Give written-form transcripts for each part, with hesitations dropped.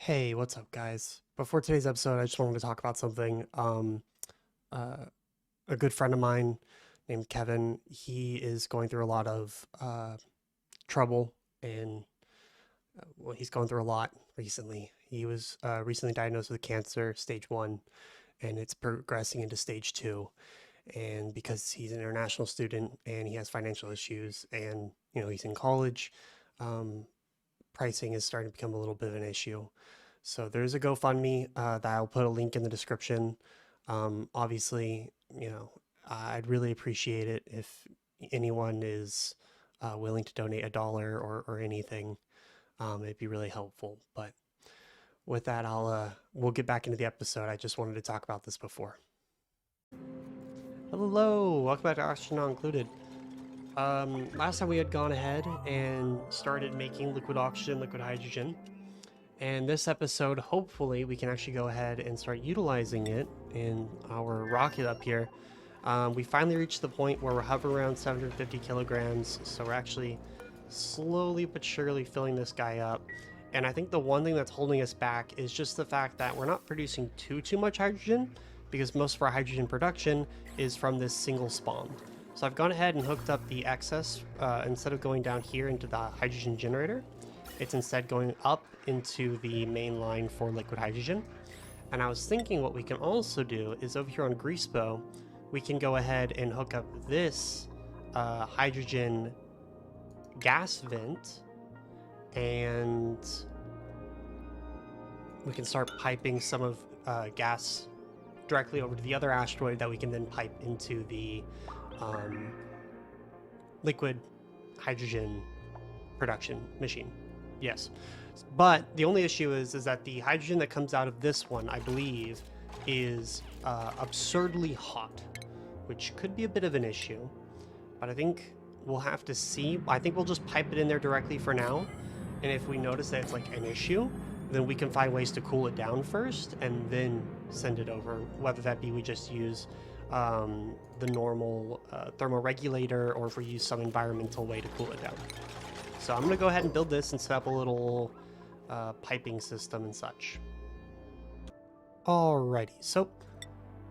Hey, what's up, guys? Before today's episode, I just wanted to talk about something. Uh, a good friend of mine named Kevin, he is going through a lot of trouble, and well, he's going through a lot recently. He was recently diagnosed with cancer, stage one, and it's progressing into stage two. And because he's an international student and he has financial issues, and he's in college, um, pricing is starting to become a little bit of an issue. So there's a GoFundMe that I'll put a link in the description. Obviously, I'd really appreciate it if anyone is willing to donate $1 or anything. It'd be really helpful. But with that, we'll get back into the episode. I just wanted to talk about this before. Hello, welcome back to Oxygen Not Included. Last time we had gone ahead and started making liquid oxygen, liquid hydrogen. And this episode, hopefully, we can actually go ahead and start utilizing it in our rocket up here. We finally reached the point where we're hovering around 750 kilograms, so we're actually slowly but surely filling this guy up. And I think the one thing that's holding us back is just the fact that we're not producing too much hydrogen, because most of our hydrogen production is from this single spawn. So I've gone ahead and hooked up the excess, instead of going down here into the hydrogen generator. It's instead going up into the main line for liquid hydrogen. And I was thinking what we can also do is over here on Greasebow, we can go ahead and hook up this hydrogen gas vent, and we can start piping some of gas directly over to the other asteroid that we can then pipe into the liquid hydrogen production machine. Yes, but the only issue is that the hydrogen that comes out of this one, I believe, is absurdly hot, which could be a bit of an issue. But I think we'll have to see. I think we'll just pipe it in there directly for now, and if we notice that it's like an issue, then we can find ways to cool it down first and then send it over. Whether that be we just use the normal thermoregulator, or if we use some environmental way to cool it down. So I'm going to go ahead and build this and set up a little piping system and such. Alrighty, so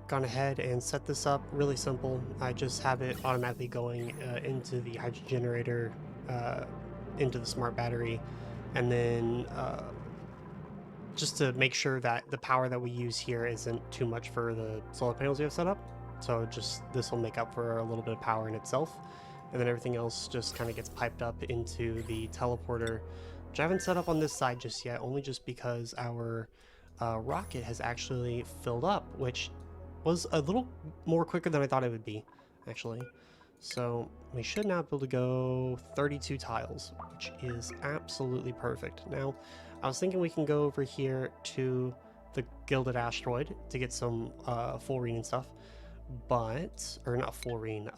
gone ahead and set this up. Really simple. I just have it automatically going into the hydrogen generator, into the smart battery, and then just to make sure that the power that we use here isn't too much for the solar panels we have set up. So just this will make up for a little bit of power in itself. And then everything else just kind of gets piped up into the teleporter, which I haven't set up on this side just yet, only just because our rocket has actually filled up, which was a little more quicker than I thought it would be, actually. So we should now be able to go 32 tiles, which is absolutely perfect. Now, I was thinking we can go over here to the Gilded Asteroid to get some fullerene and stuff, but, or not fullerene,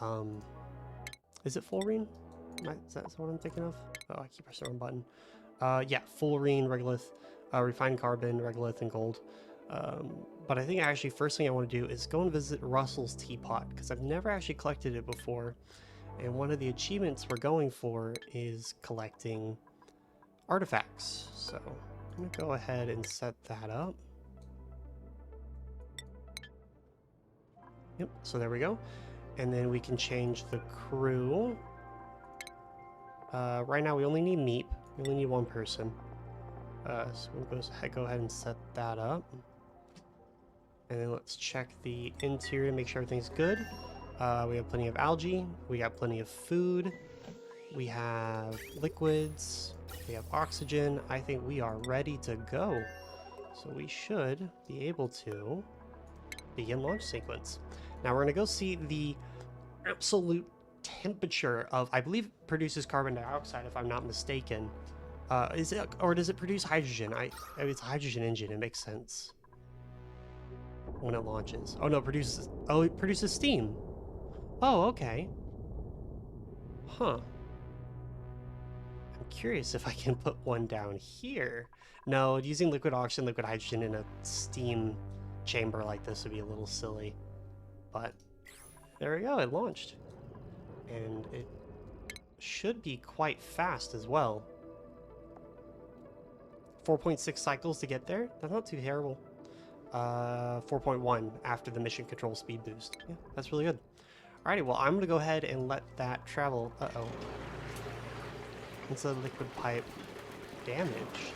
is it fullerene? Is that what I'm thinking of? Oh, I keep pressing the wrong button. Yeah, fullerene, regolith, refined carbon, regolith, and gold. But I think actually first thing I want to do is go and visit Russell's teapot, because I've never actually collected it before. And one of the achievements we're going for is collecting artifacts. So I'm going to go ahead and set that up. Yep, so there we go. And then we can change the crew. Right now we only need Meep. We only need one person. So we'll go ahead and set that up. And then let's check the interior to make sure everything's good. We have plenty of algae. We got plenty of food. We have liquids. We have oxygen. I think we are ready to go. So we should be able to begin launch sequence. Now we're going to go see the absolute temperature of, I believe it produces carbon dioxide if I'm not mistaken. Is it, or does it produce hydrogen? It's a hydrogen engine, it makes sense when it launches. Oh no, it produces steam. Oh, okay. Huh. I'm curious if I can put one down here. No, using liquid oxygen, liquid hydrogen in a steam chamber like this would be a little silly. But there we go, it launched. And it should be quite fast as well. 4.6 cycles to get there. That's not too terrible. 4.1 after the mission control speed boost. Yeah, that's really good. Alrighty, well, I'm gonna go ahead and let that travel. Uh-oh. It's a liquid pipe damage.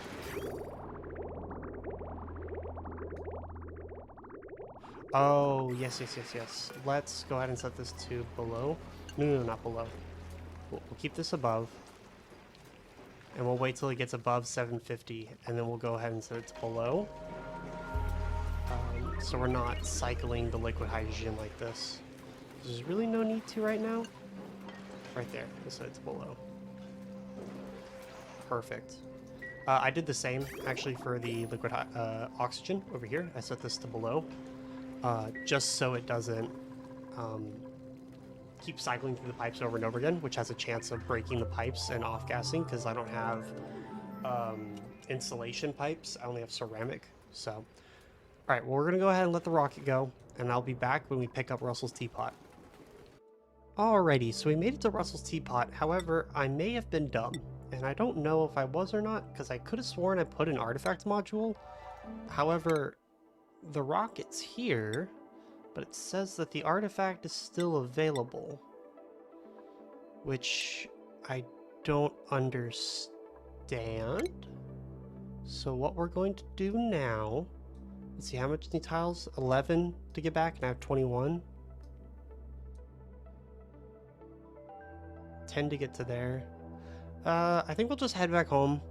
Oh, yes, yes, yes, yes. Let's go ahead and set this to below. No, not below. We'll keep this above. And we'll wait till it gets above 750, and then we'll go ahead and set it to below. So we're not cycling the liquid hydrogen like this. There's really no need to right now. Right there, we'll set it to below. Perfect. I did the same, actually, for the liquid oxygen over here. I set this to below, just so it doesn't keep cycling through the pipes over and over again, which has a chance of breaking the pipes and off-gassing, because I don't have insulation pipes. I only have ceramic, so... Alright, well, we're going to go ahead and let the rocket go, and I'll be back when we pick up Russell's teapot. Alrighty, so we made it to Russell's teapot. However, I may have been dumb, and I don't know if I was or not, because I could have sworn I put an artifact module. However, the rocket's here, but it says that the artifact is still available, which I don't understand. So what we're going to do now... Let's see, how much need tiles? 11 to get back, and I have 21. 10 to get to there. I think we'll just head back home.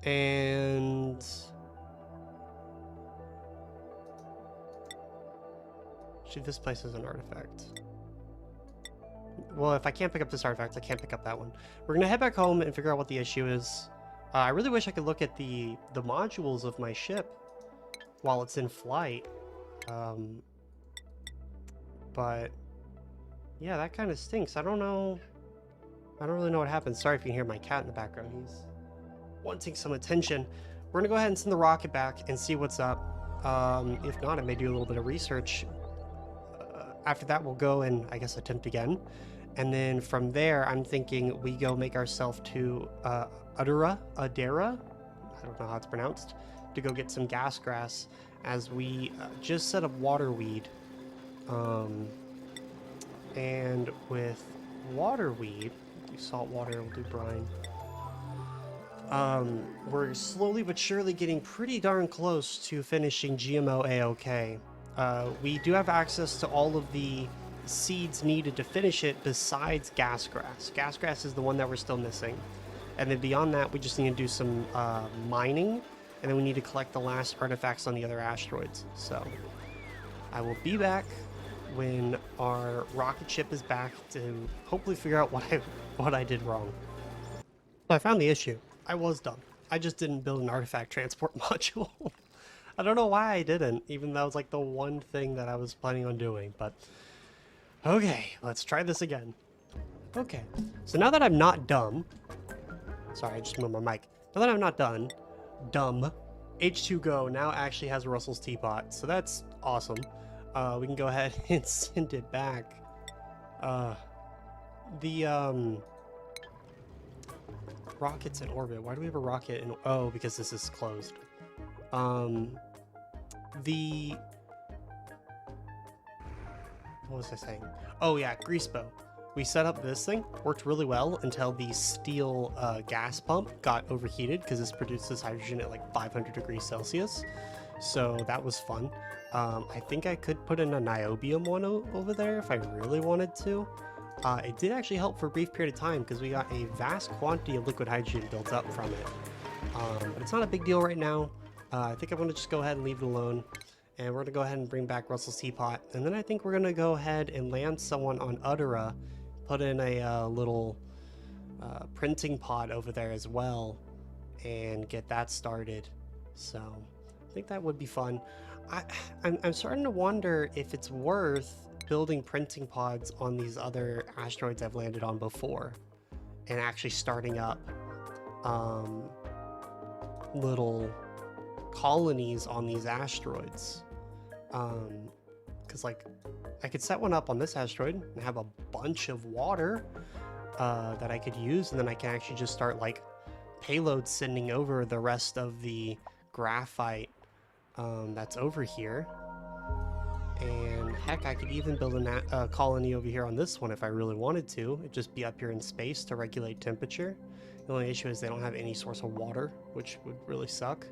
And... Actually, this place is an artifact. Well, if I can't pick up this artifact, I can't pick up that one. We're gonna head back home and figure out what the issue is. I really wish I could look at the modules of my ship while it's in flight, but yeah, that kind of stinks. I don't really know what happened. Sorry if you can hear my cat in the background. He's wanting some attention. We're gonna go ahead and send the rocket back and see what's up. If not, I may do a little bit of research. After that, we'll go and, I guess, attempt again, and then from there, I'm thinking we go make ourselves to Adera, I don't know how it's pronounced, to go get some gas grass, as we just set up waterweed. And with waterweed, do salt water, we'll do brine. We're slowly but surely getting pretty darn close to finishing GMO A-OK. We do have access to all of the seeds needed to finish it besides gas grass. Gas grass is the one that we're still missing. And then beyond that, we just need to do some mining, and then we need to collect the last artifacts on the other asteroids. So I will be back when our rocket ship is back to hopefully figure out what I did wrong. So I found the issue. I was dumb. I just didn't build an artifact transport module. I don't know why I didn't, even though it's like the one thing that I was planning on doing, but okay, let's try this again. Okay, so now that I'm not dumb, sorry, I just moved my mic. Now that I'm not dumb, H2Go now actually has Russell's teapot, so that's awesome. We can go ahead and send it back. The rocket's in orbit. Why do we have a rocket in... Oh, because this is closed. What was I saying? Oh yeah, grease bow. We set up this thing, worked really well until the steel gas pump got overheated because this produces hydrogen at like 500 degrees Celsius. So that was fun. I think I could put in a niobium one over there if I really wanted to. It did actually help for a brief period of time because we got a vast quantity of liquid hydrogen built up from it. But it's not a big deal right now. I think I'm going to just go ahead and leave it alone. And we're going to go ahead and bring back Russell's teapot. And then I think we're going to go ahead and land someone on Adera, put in a little printing pod over there as well, and get that started. So I think that would be fun. I'm starting to wonder if it's worth building printing pods on these other asteroids I've landed on before, and actually starting up little colonies on these asteroids. Because like I could set one up on this asteroid and have a bunch of water that I could use, and then I can actually just start like payload sending over the rest of the graphite that's over here. And heck, I could even build a colony over here on this one if I really wanted to. It'd just be up here in space to regulate temperature. The only issue is they don't have any source of water, which would really suck.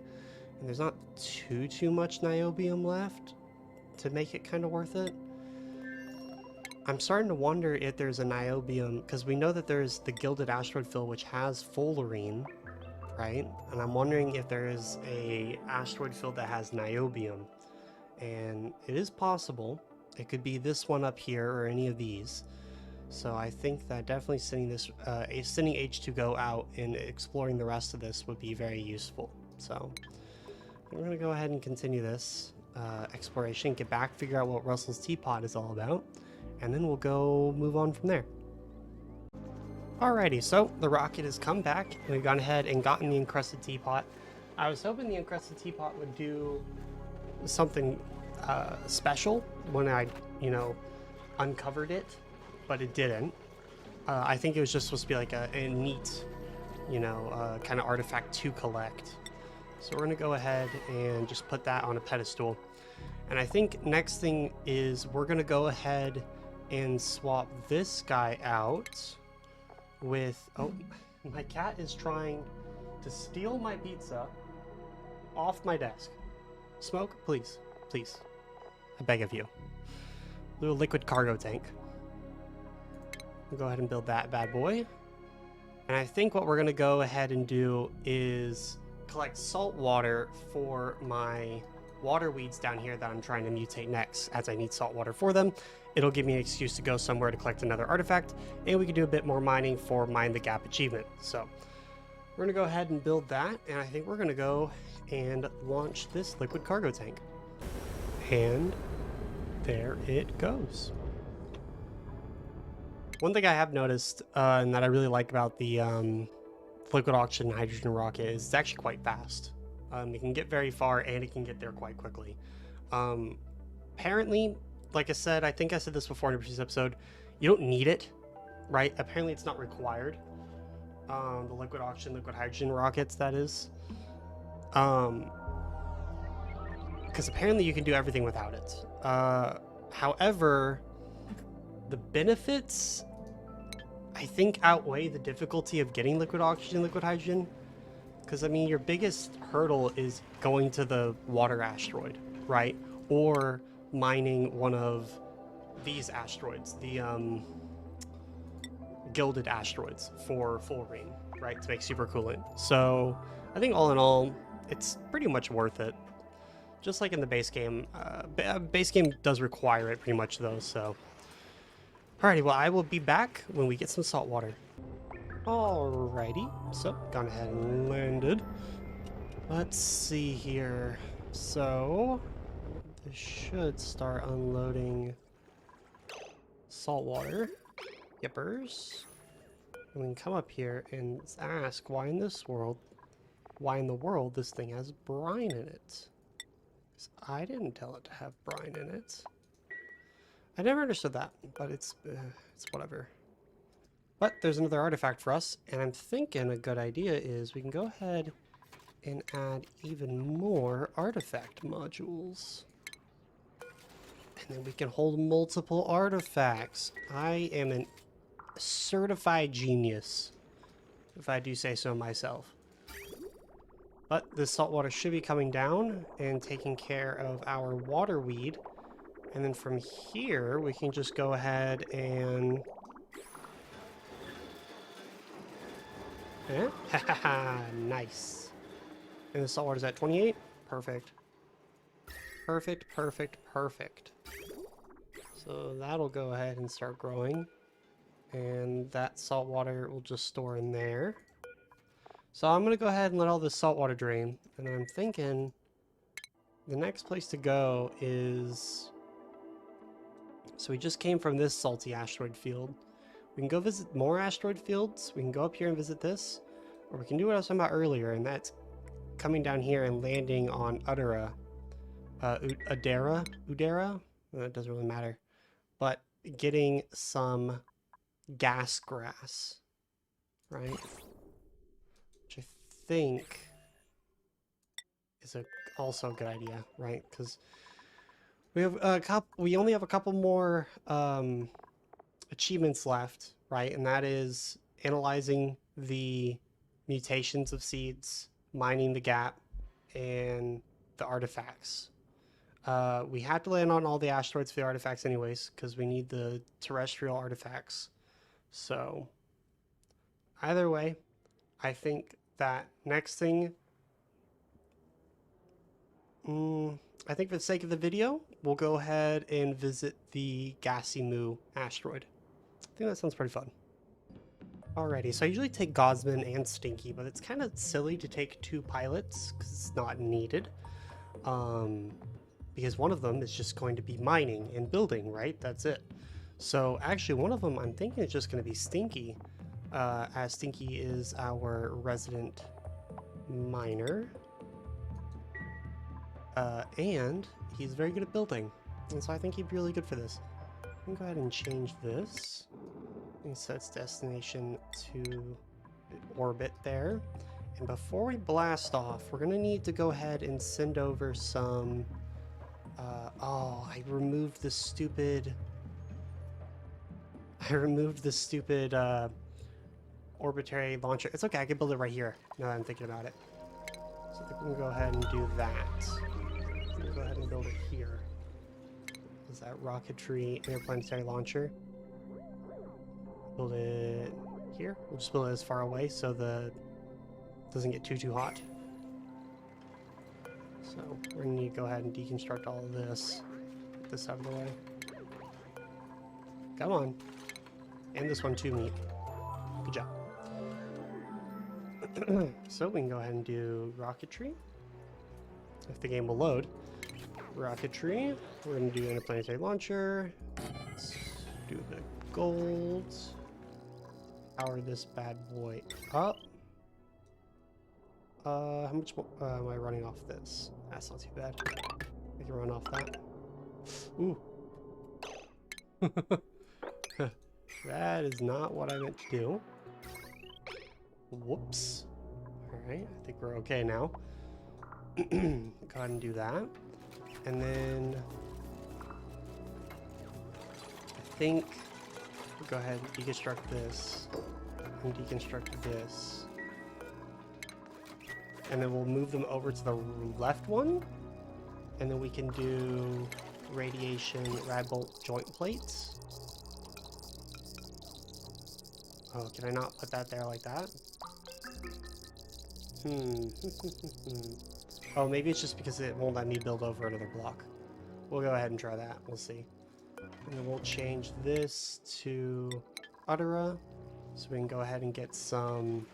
And there's not too much niobium left to make it kind of worth it. I'm starting to wonder if there's a niobium, because we know that there's the gilded asteroid field, which has fullerene, right? And I'm wondering if there is a asteroid field that has niobium. And it is possible. It could be this one up here or any of these. So I think that definitely sending this, sending H2Go out and exploring the rest of this would be very useful. So we're gonna go ahead and continue this exploration, get back, figure out what Russell's teapot is all about, and then we'll go move on from there. Alrighty, so the rocket has come back, and we've gone ahead and gotten the encrusted teapot. I was hoping the encrusted teapot would do something special when I, uncovered it, but it didn't. I think it was just supposed to be like a neat, kind of artifact to collect. So we're gonna go ahead and just put that on a pedestal. And I think next thing is we're gonna go ahead and swap this guy out with, oh, my cat is trying to steal my pizza off my desk. Smoke, please, please. I beg of you. Little liquid cargo tank. We'll go ahead and build that bad boy. And I think what we're gonna go ahead and do is collect salt water for my water weeds down here that I'm trying to mutate next, as I need salt water for them. It'll give me an excuse to go somewhere to collect another artifact, and we can do a bit more mining for Mine the Gap achievement. So we're gonna go ahead and build that, and I think we're gonna go and launch this liquid cargo tank. And there it goes. One thing I have noticed, and that I really like about the liquid oxygen hydrogen rocket is it's actually quite fast. It can get very far, and it can get there quite quickly. Apparently, like I said, I think I said this before in a previous episode, you don't need it, right? Apparently it's not required. The liquid oxygen, liquid hydrogen rockets, that is. Because apparently you can do everything without it. However, the benefits, I think, outweigh the difficulty of getting liquid oxygen, liquid hydrogen. Because, I mean, your biggest hurdle is going to the water asteroid, right? Or mining one of these asteroids, the gilded asteroids for fullerene, right? To make supercoolant. So, I think all in all, it's pretty much worth it. Just like in the base game. Base game does require it pretty much, though, so. Alrighty, well, I will be back when we get some salt water. Alrighty, so gone ahead and landed. Let's see here. So this should start unloading salt water. Yippers. And we can come up here and ask why in the world this thing has brine in it. 'Cause I didn't tell it to have brine in it. I never understood that, but it's whatever. But there's another artifact for us, and I'm thinking a good idea is we can go ahead and add even more artifact modules. And then we can hold multiple artifacts. I am a certified genius, if I do say so myself. But the salt water should be coming down and taking care of our water weed. And then from here, we can just go ahead and... Yeah? Nice. And the salt water's at 28? Perfect. Perfect, perfect, perfect. So that'll go ahead and start growing. And that salt water will just store in there. So I'm going to go ahead and let all this salt water drain. And then I'm thinking the next place to go is... So we just came from this salty asteroid field. We can go visit more asteroid fields. We can go up here and visit this. Or we can do what I was talking about earlier, and that's coming down here and landing on Udera. Udera? It doesn't really matter. But getting some gas grass, right? Which I think is also a good idea, right? Because we have a couple. We only have a couple more achievements left, right? And that is analyzing the mutations of seeds, mining the gap, and the artifacts. We have to land on all the asteroids for the artifacts anyways, because we need the terrestrial artifacts. So either way, I think that next thing, I think for the sake of the video, we'll go ahead and visit the gassy asteroid. I think that sounds pretty fun. Alrighty, so I usually take Gosman and Stinky, but it's kind of silly to take 2 pilots because it's not needed. Because one of them is just going to be mining and building, right? That's it. So actually one of them I'm thinking is just going to be Stinky, as Stinky is our resident miner. And he's very good at building, and so I think he'd be really good for this. I'm gonna go ahead and change this. It sets destination to orbit there. And before we blast off, we're gonna need to go ahead and send over some... oh, I removed the stupid orbitary launcher. It's okay, I can build it right here now that I'm thinking about it. So I think we can go ahead and do that. I'm gonna go ahead and build it here. Is that rocketry interplanetary launcher? Build it here. We'll just build it as far away so the doesn't get too hot. So we're gonna need to go ahead and deconstruct all of this. Get this out of the way. Come on. And this one too, meat. Good job. So we can go ahead and do rocketry. If the game will load. Rocketry. We're going to do interplanetary launcher. Let's do the gold. Power this bad boy up. How much more am I running off this? That's not too bad. I can run off that. Ooh. That is not what I meant to do. Whoops. Alright, I think we're okay now. Go ahead and do that. And then I think we'll go ahead and deconstruct this and deconstruct this. And then we'll move them over to the left one. And then we can do radiation rad bolt joint plates. Oh, can I not put that there like that? Oh, maybe it's just because it won't let me build over another block. We'll go ahead and try that. We'll see. And then we'll change this to Uttera, so we can go ahead and get some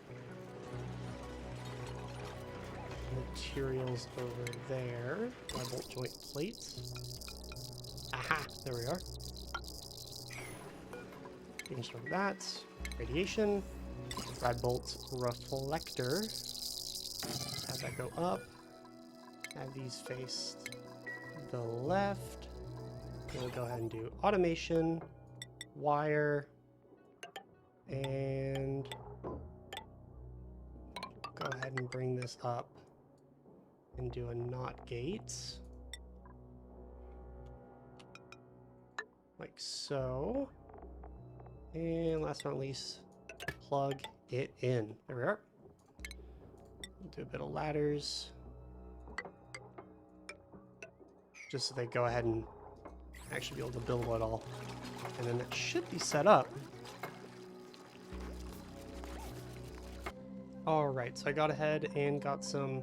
materials over there. Rad bolt joint plates. Aha! There we are. Deconstruct that. Radiation. Rad bolt reflector. Have that go up. Have these faced the left. We'll go ahead and do automation, wire, and go ahead and bring this up and do a NOT gate. Like so. And last but not least, plug it in. There we are. Do a bit of ladders. Just so they go ahead and actually be able to build it all. And then that should be set up. Alright, so I got ahead and got some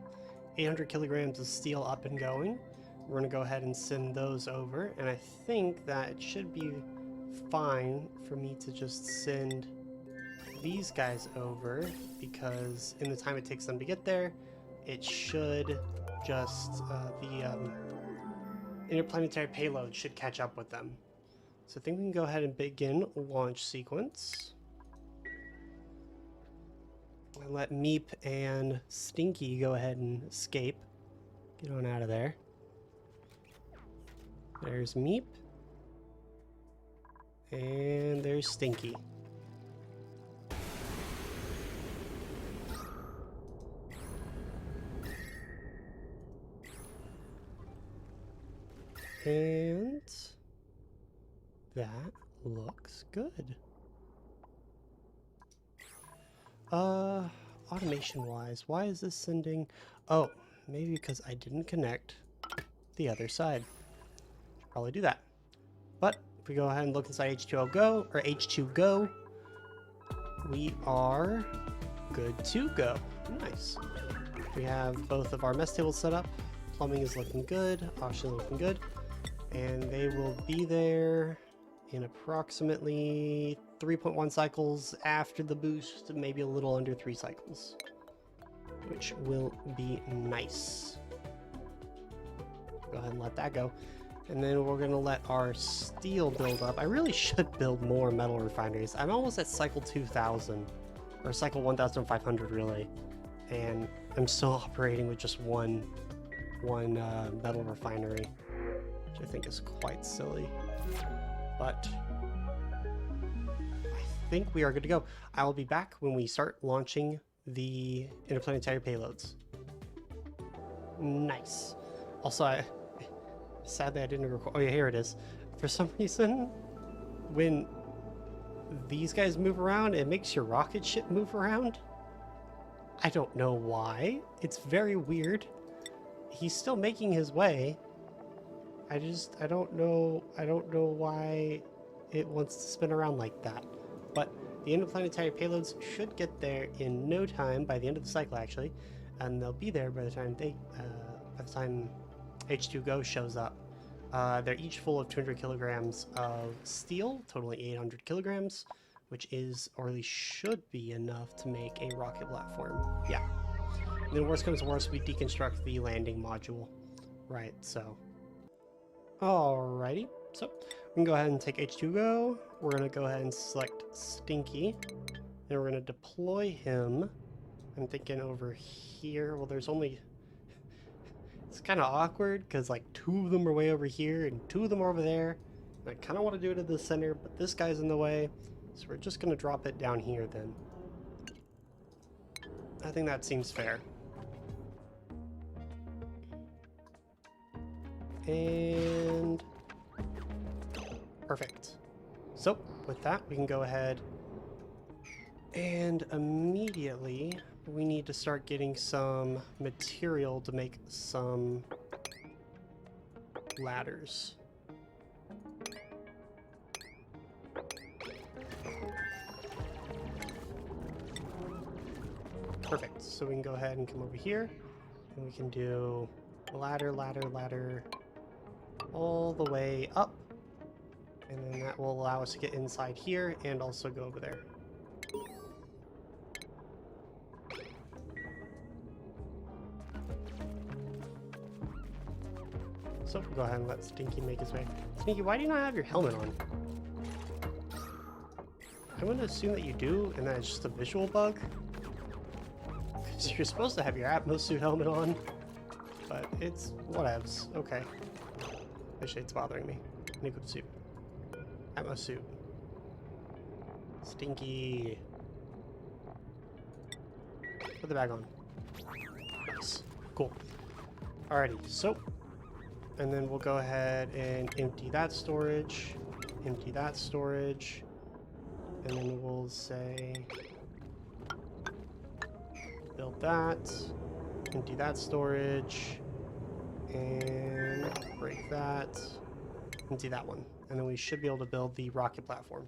800 kilograms of steel up and going. We're going to go ahead and send those over. And I think that it should be fine for me to just send these guys over, because in the time it takes them to get there, it should just, the interplanetary payload should catch up with them. So I think we can go ahead and begin launch sequence. And let Meep and Stinky go ahead and escape. Get on out of there. There's Meep. And there's And that looks good. Automation-wise, why is this sending... Oh, maybe because I didn't connect the other side. Should probably do that. But if we go ahead and look inside H2O Go, or H2 Go, we are good to go. Nice. We have both of our mess tables set up. Plumbing is looking good. Oxygen is looking good. And they will be there in approximately 3.1 cycles after the boost, maybe a little under 3 cycles, which will be nice. Go ahead and let that go. And then we're going to let our steel build up. I really should build more metal refineries. I'm almost at cycle 2000, or cycle 1500 really, and I'm still operating with just one metal refinery, which I think is quite silly. But I think we are good to go. I will be back when we start launching the interplanetary payloads. Nice. Also, sadly I didn't record. Oh yeah, here it is. For some reason, when these guys move around, it makes your rocket ship move around. I don't know why. It's very weird. He's still making his way. I don't know why it wants to spin around like that. But the interplanetary payloads should get there in no time, by the end of the cycle actually, and they'll be there by the time H2 Go shows up. They're each full of 200 kilograms of steel, totaling 800 kilograms, which is, or at least should be, enough to make a rocket platform. Yeah. And then worst comes to worst, we deconstruct the landing module. Right, so. Alrighty, so we can go ahead and take H2 Go. We're going to go ahead and select Stinky. And we're going to deploy him. I'm thinking over here. Well, there's only... It's kind of awkward because like 2 of them are way over here and 2 of them are over there. And I kind of want to do it at the center, but this guy's in the way. So we're just going to drop it down here then. I think that seems fair. And perfect. So with that, we can go ahead and immediately we need to start getting some material to make some ladders. Perfect. So we can go ahead and come over here and we can do ladder, ladder, ladder all the way up. And then that will allow us to get inside here and also go over there. So we'll go ahead and let Stinky make his way. Stinky, why do you not have your helmet on? I'm going to assume that you do, and that it's just a visual bug. Because you're supposed to have your Atmos suit helmet on. But it's whatevs. Okay. My shade's bothering me. Liquid suit. Atmos suit. Stinky. Put the bag on. Nice. Cool. Alrighty, so. And then we'll go ahead and empty that storage. Empty that storage. And then we'll say build that. Empty that storage. And break that. Empty that one. And then we should be able to build the rocket platform.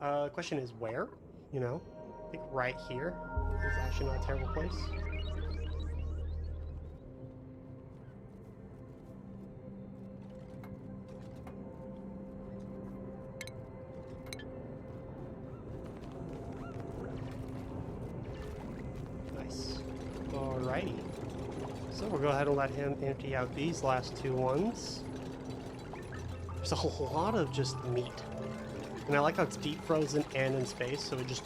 The question is where? You know? I think right here is actually not a terrible place. Nice. Alrighty. So we'll go ahead and let him empty out these last 2 ones. There's a lot of just meat. And I like how it's deep frozen and in space, so it just...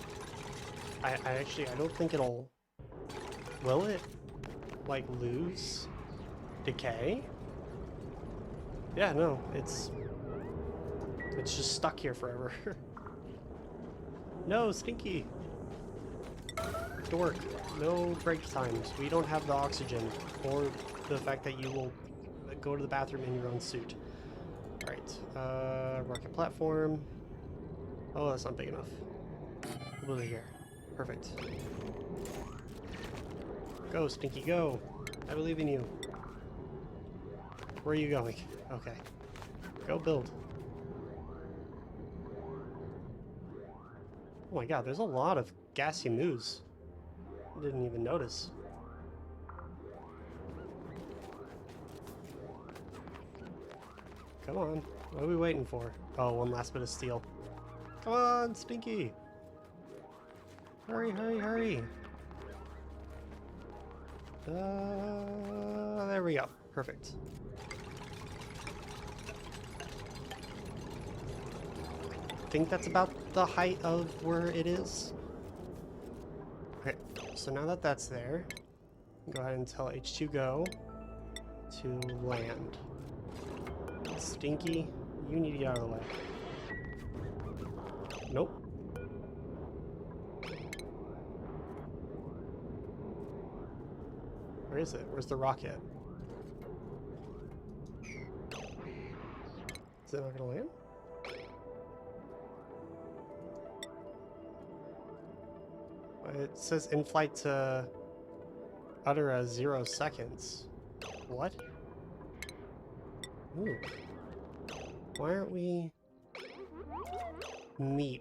I don't think it'll... Will it, like, lose decay? Yeah, no, it's just stuck here forever. No, Stinky! Dork, no break times. We don't have the oxygen, or the fact that you will go to the bathroom in your own suit. Alright, rocket platform. Oh, that's not big enough. A little bit here. Perfect. Go, Stinky, go! I believe in you. Where are you going? Okay. Go build. Oh my god, there's a lot of gassy moves. I didn't even notice. Come on. What are we waiting for? Oh, one last bit of steel. Come on, Stinky! Hurry, hurry, hurry! There we go. Perfect. I think that's about the height of where it is. Okay, so now that that's there, go ahead and tell H2 go to land. Stinky, you need to get out of the way. Nope. Where is it? Where's the rocket? Is it not gonna land? It says in flight to utter as 0 seconds. What? Ooh. Why aren't we... Meep.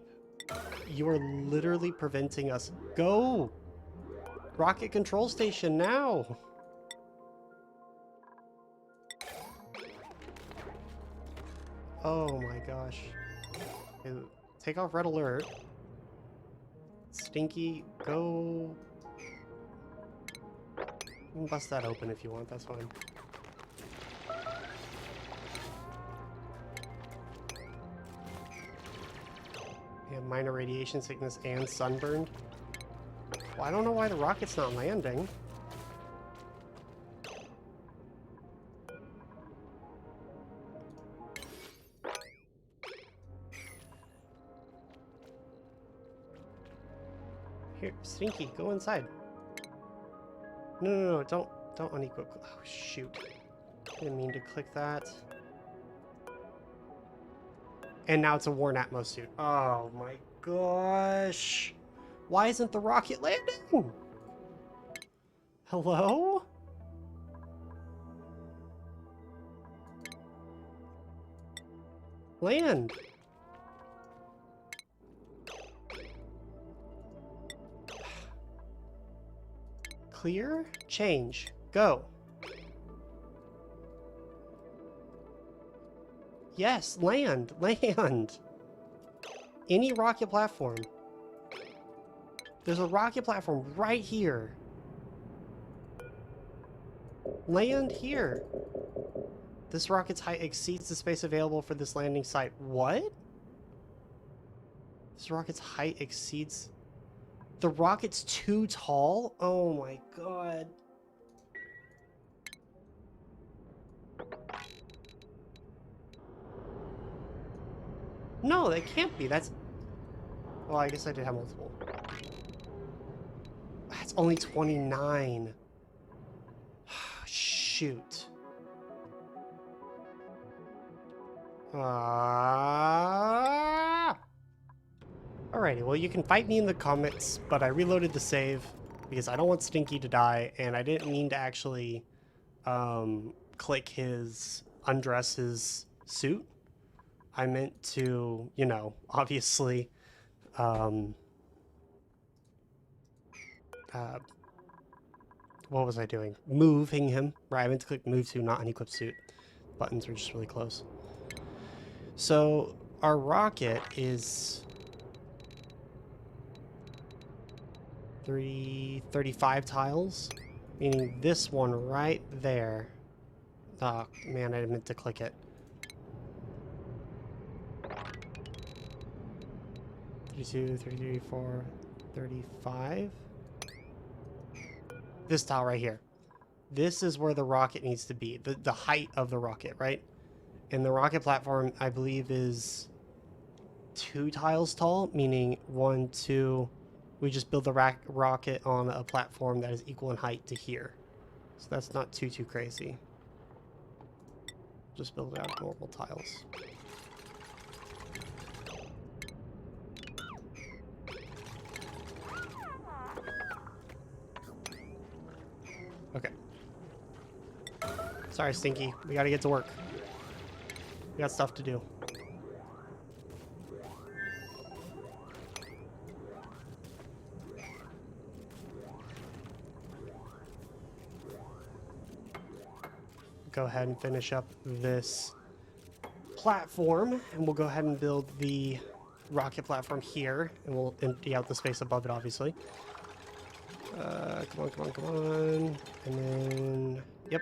You are literally preventing us. Go! Rocket control station now! Oh my gosh. Okay, take off red alert. Stinky, go... You can bust that open if you want, that's fine. Yeah, minor radiation sickness and sunburned. Well, I don't know why the rocket's not landing. Here, Stinky, go inside. No, don't unequip. Oh, shoot. Didn't mean to click that. And now it's a worn Atmos suit. Oh my gosh. Why isn't the rocket landing? Hello? Land. Clear? Change. Go. Yes, land. Land. Any rocket platform. There's a rocket platform right here. Land here. This rocket's height exceeds the space available for this landing site. What? This rocket's height exceeds... The rocket's too tall? Oh my god. No, that can't be. That's... Well, I guess I did have multiple. That's only 29. Shoot. Alrighty, well you can fight me in the comments, but I reloaded the save because I don't want Stinky to die, and I didn't mean to actually click undress his suit. I meant to, you know, obviously, what was I doing? Moving him, right? I meant to click move to, not unequip suit. Buttons were just really close. So, our rocket is 35 tiles, meaning this one right there. Oh, man, I meant to click it. 32, 33, 34, 35. This tile right here. This is where the rocket needs to be. The height of the rocket, right? And the rocket platform, I believe, is 2 tiles tall, meaning 1, 2... We just build the rocket on a platform that is equal in height to here. So that's not too crazy. just build out normal tiles. Okay. Sorry, Stinky. We gotta get to work. We got stuff to do. Go ahead and finish up this platform, and we'll go ahead and build the rocket platform here, and we'll empty out the space above it, obviously. Come on, come on, come on. And then, yep.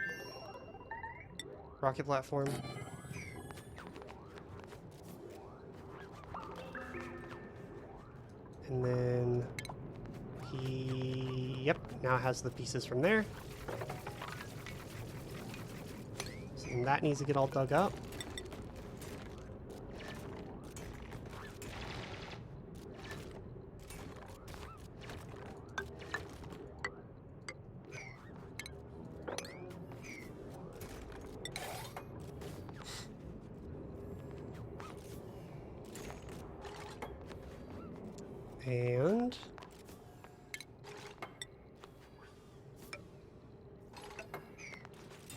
Rocket platform. And then yep, now has the pieces from there. So that needs to get all dug up. And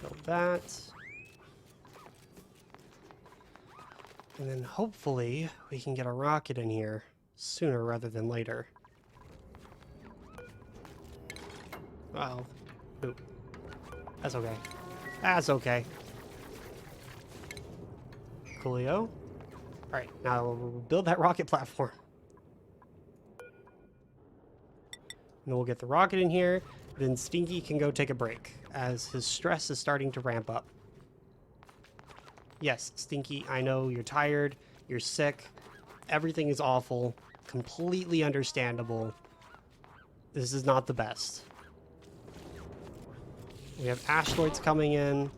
build that. And then hopefully we can get a rocket in here sooner rather than later. Uh-oh. Oop. That's okay. That's okay. Coolio. Alright, now we'll build that rocket platform. And then we'll get the rocket in here. Then Stinky can go take a break as his stress is starting to ramp up. Yes, Stinky, I know you're tired, you're sick, everything is awful, completely understandable. This is not the best. We have asteroids coming in.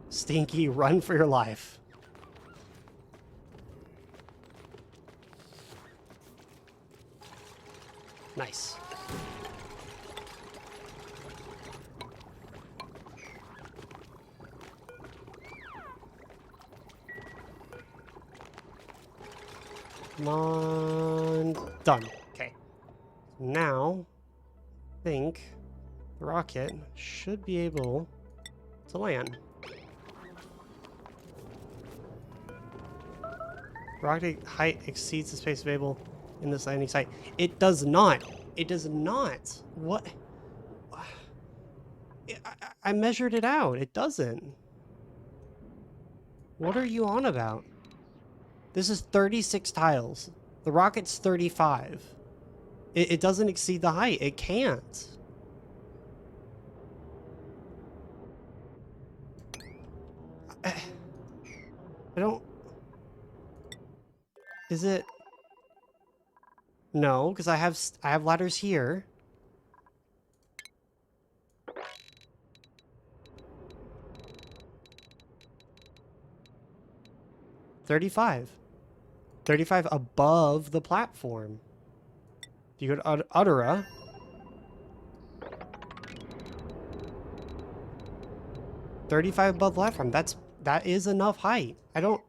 Stinky, run for your life. Nice. Come on. Done. Okay. Now, I think the rocket should be able to land. Rocket height exceeds the space available in this landing site. It does not. It does not. What? I measured it out. It doesn't. What are you on about? This is 36 tiles. The rocket's 35. It doesn't exceed the height. It can't. I don't... Is it... No, because I have ladders here. $35 above the platform. If you go to Uttera, $35 above the platform. That is enough height. I don't...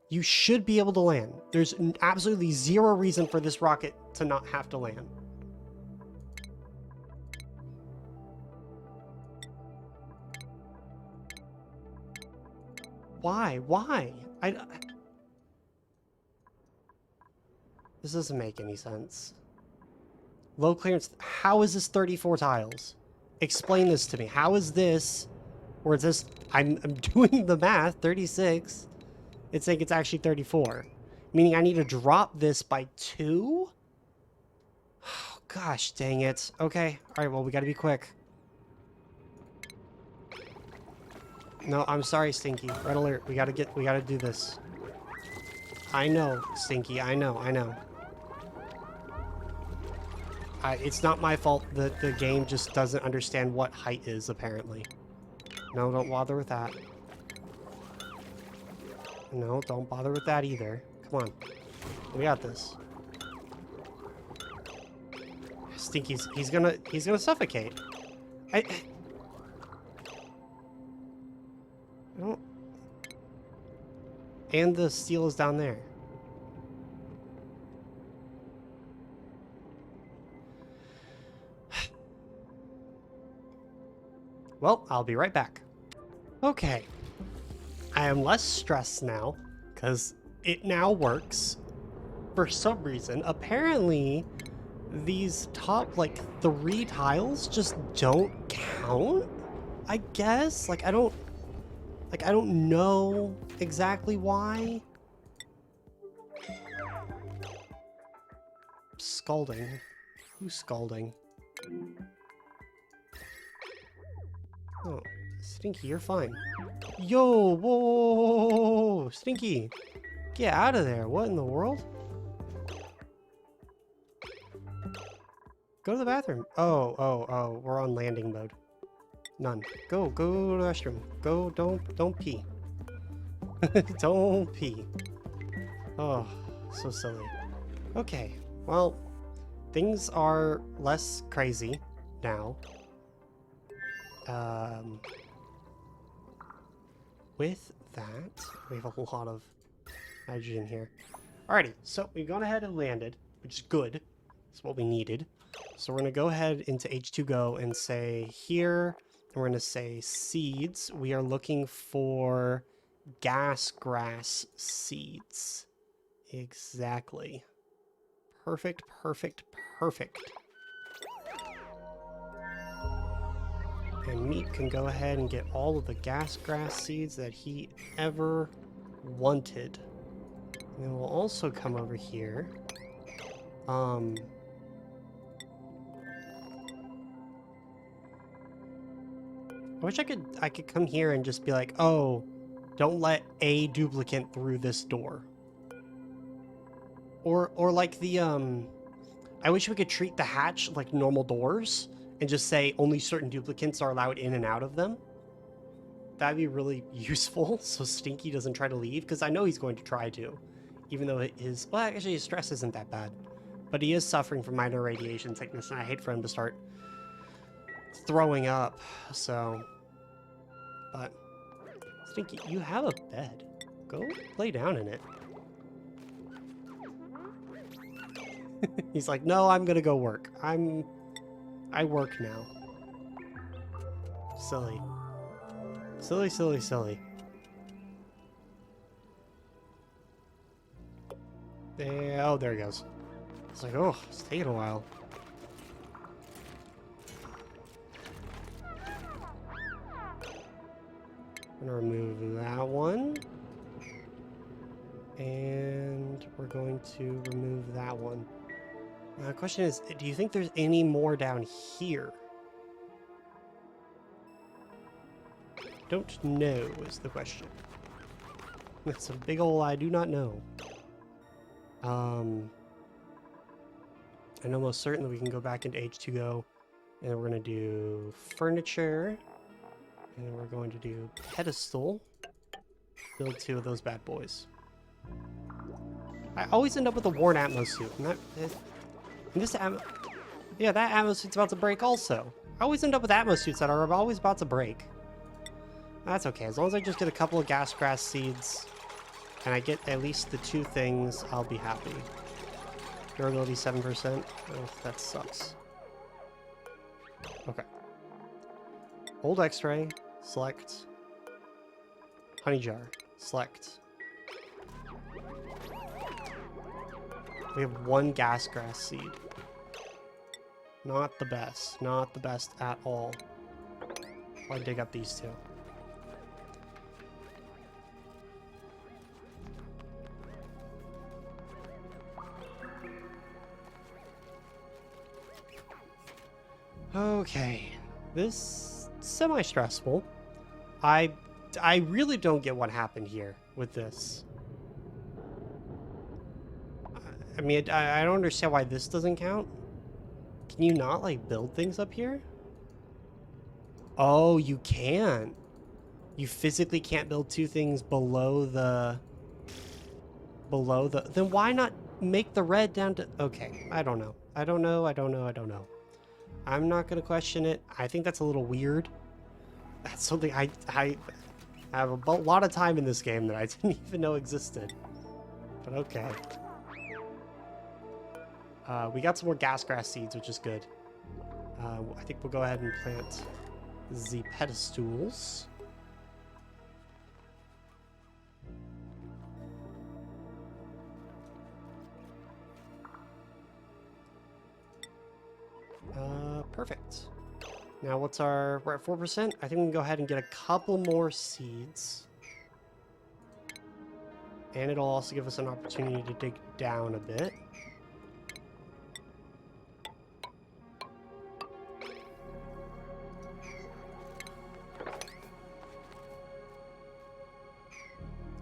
You should be able to land. There's absolutely zero reason for this rocket to not have to land. Why? Why? This doesn't make any sense. Low clearance. How is this 34 tiles? Explain this to me. How is this, or is this, I'm doing the math, 36. It's saying it's actually 34. Meaning I need to drop this by 2? Oh, gosh, dang it. Okay. Alright, well, we gotta be quick. No, I'm sorry, Stinky. Red alert. We gotta do this. I know, Stinky. I know. It's not my fault that the game just doesn't understand what height is, apparently. No, don't bother with that. No, don't bother with that either. Come on. We got this. Stinky's he's gonna suffocate. I don't... And the steel is down there. Well, I'll be right back. Okay. I am less stressed now, because it now works. For some reason, apparently, these top, like, 3 tiles just don't count, I guess? Like, I don't know exactly why. Scalding. Who's scalding? Oh, Stinky, you're fine. Yo, whoa, Stinky, get out of there. What in the world? Go to the bathroom. Oh, we're on landing mode. None. Go to the restroom. Go, don't pee. Don't pee. Oh, so silly. Okay, well, things are less crazy now. With that, we have a lot of hydrogen here. Alrighty, so we've gone ahead and landed, which is good. That's what we needed. So we're going to go ahead into H2Go and say here, and we're going to say seeds. We are looking for gas grass seeds. Exactly. Perfect, perfect, perfect. And Meat can go ahead and get all of the gas grass seeds that he ever wanted. And then we'll also come over here. I wish I could come here and just be like, oh, don't let a duplicate through this door. Or like the I wish we could treat the hatch like normal doors and just say only certain duplicates are allowed in and out of them. That'd be really useful so Stinky doesn't try to leave, because I know he's going to try to, even though well, actually his stress isn't that bad, but he is suffering from minor radiation sickness, and I hate for him to start throwing up. So, but Stinky, you have a bed. Go lay down in it. He's like, no, I'm gonna go work. I work now. Silly. Silly, silly, silly. Oh, there he goes. It's like, oh, it's taking a while. I'm gonna remove that one. And we're going to remove that one. Now, the question is, do you think there's any more down here? Don't know is the question. That's a big ol' I do not know. I know most certainly we can go back into H2Go, and we're going to do furniture, and then we're going to do pedestal. Build 2 of those bad boys. I always end up with a worn Atmos suit, and yeah, that Atmos suit's about to break also. I always end up with Atmos suits that are always about to break. That's okay, as long as I just get a couple of gas grass seeds, and I get at least the 2 things, I'll be happy. Durability 7%. Oh, that sucks. Okay. Old X-ray, select. Honey jar, select. We have 1 gas grass seed. Not the best. Not the best at all. I'll dig up these 2. Okay. This semi-stressful. I really don't get what happened here with this. I mean, I don't understand why this doesn't count. Can you not, like, build things up here? Oh, you can. You physically can't build 2 things below the... Then why not make the red down to... Okay, I don't know. I don't know. I'm not going to question it. I think that's a little weird. That's something I I have a lot of time in this game that I didn't even know existed. But okay. We got some more gas grass seeds, which is good. I think we'll go ahead and plant the pedestals. Perfect. Now what's our... We're at 4%. I think we can go ahead and get a couple more seeds. And it'll also give us an opportunity to dig down a bit.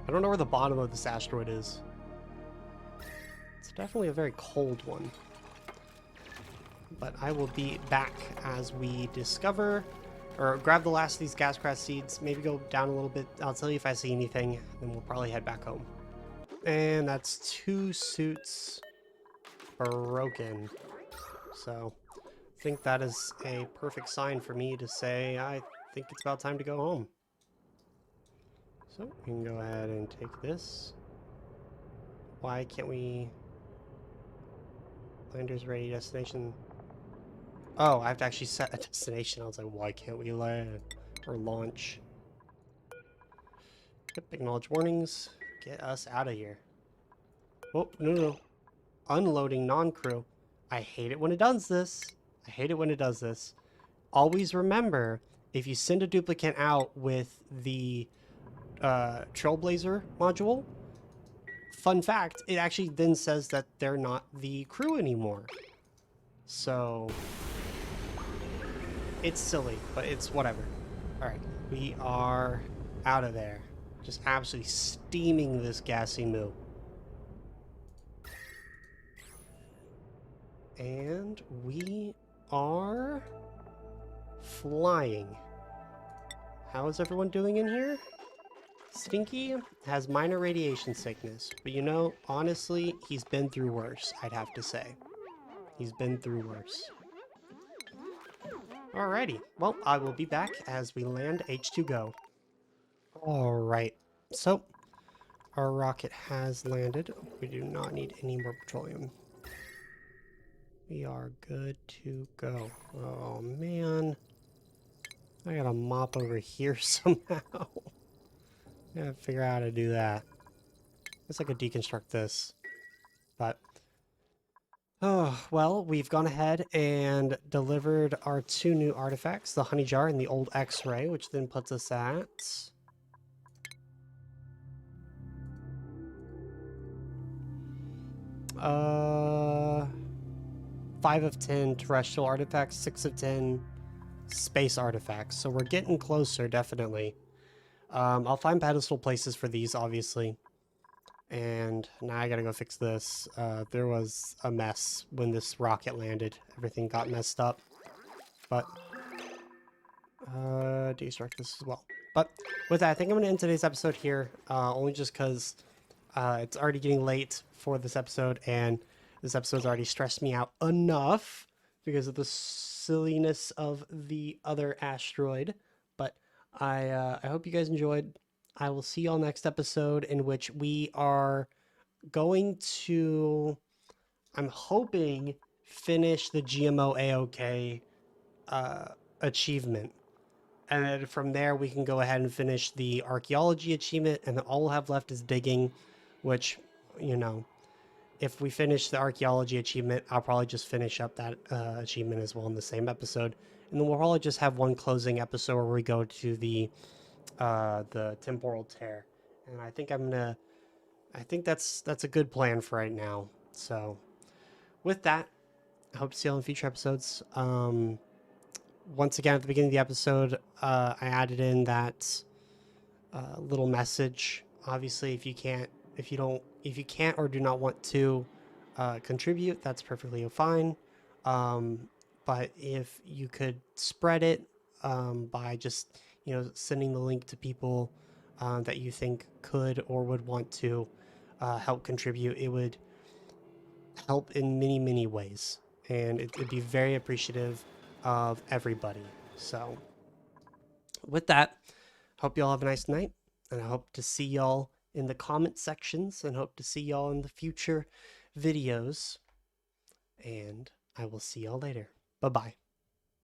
I don't know where the bottom of this asteroid is. It's definitely a very cold one. But I will be back as we discover, or grab the last of these gas grass seeds, maybe go down a little bit. I'll tell you if I see anything, then we'll probably head back home. And that's 2 suits broken. So I think that is a perfect sign for me to say I think it's about time to go home. So we can go ahead and take this. Why can't we... Landers ready, destination... Oh, I have to actually set a destination. I was like, why can't we land or launch? Yep, acknowledge warnings. Get us out of here. Oh, no. Unloading non-crew. I hate it when it does this. I hate it when it does this. Always remember, if you send a duplicate out with the Trailblazer module, fun fact, it actually then says that they're not the crew anymore. So... it's silly, but it's whatever. Alright, we are out of there. Just absolutely steaming this gassy moo. And we are flying. How is everyone doing in here? Stinky has minor radiation sickness, but you know, honestly, he's been through worse, I'd have to say. He's been through worse. Alrighty, well, I will be back as we land H2GO. Alright, so our rocket has landed. We do not need any more petroleum. We are good to go. Oh man, I gotta mop over here somehow. I gotta figure out how to do that. Guess I could deconstruct this, but oh, well, we've gone ahead and delivered our 2 new artifacts, the honey jar and the old X-ray, which then puts us at 5 of 10 terrestrial artifacts, 6 of 10 space artifacts. So we're getting closer, definitely. I'll find pedestal places for these, obviously. And now I gotta go fix this. There was a mess when this rocket landed. Everything got messed up. But, destruct this as well. But with that, I think I'm gonna end today's episode here. Only just because it's already getting late for this episode, and this episode's already stressed me out enough because of the silliness of the other asteroid. But I hope you guys enjoyed. I will see y'all next episode, in which we are going to, I'm hoping, finish the GMO AOK achievement. And then from there, we can go ahead and finish the archaeology achievement, and then all we'll have left is digging, which, you know, if we finish the archaeology achievement, I'll probably just finish up that achievement as well in the same episode. And then we'll probably just have one closing episode where we go to the temporal tear. And I think that's a good plan for right now. So with that, I hope to see you all in future episodes. Once again, at the beginning of the episode, I added in that little message. Obviously, if you can't or do not want to contribute, that's perfectly fine. But if you could spread it by just, you know, sending the link to people that you think could or would want to help contribute, it would help in many, many ways. And it'd be very appreciative of everybody. So with that, hope you all have a nice night. And I hope to see y'all in the comment sections and hope to see y'all in the future videos. And I will see y'all later. Bye bye.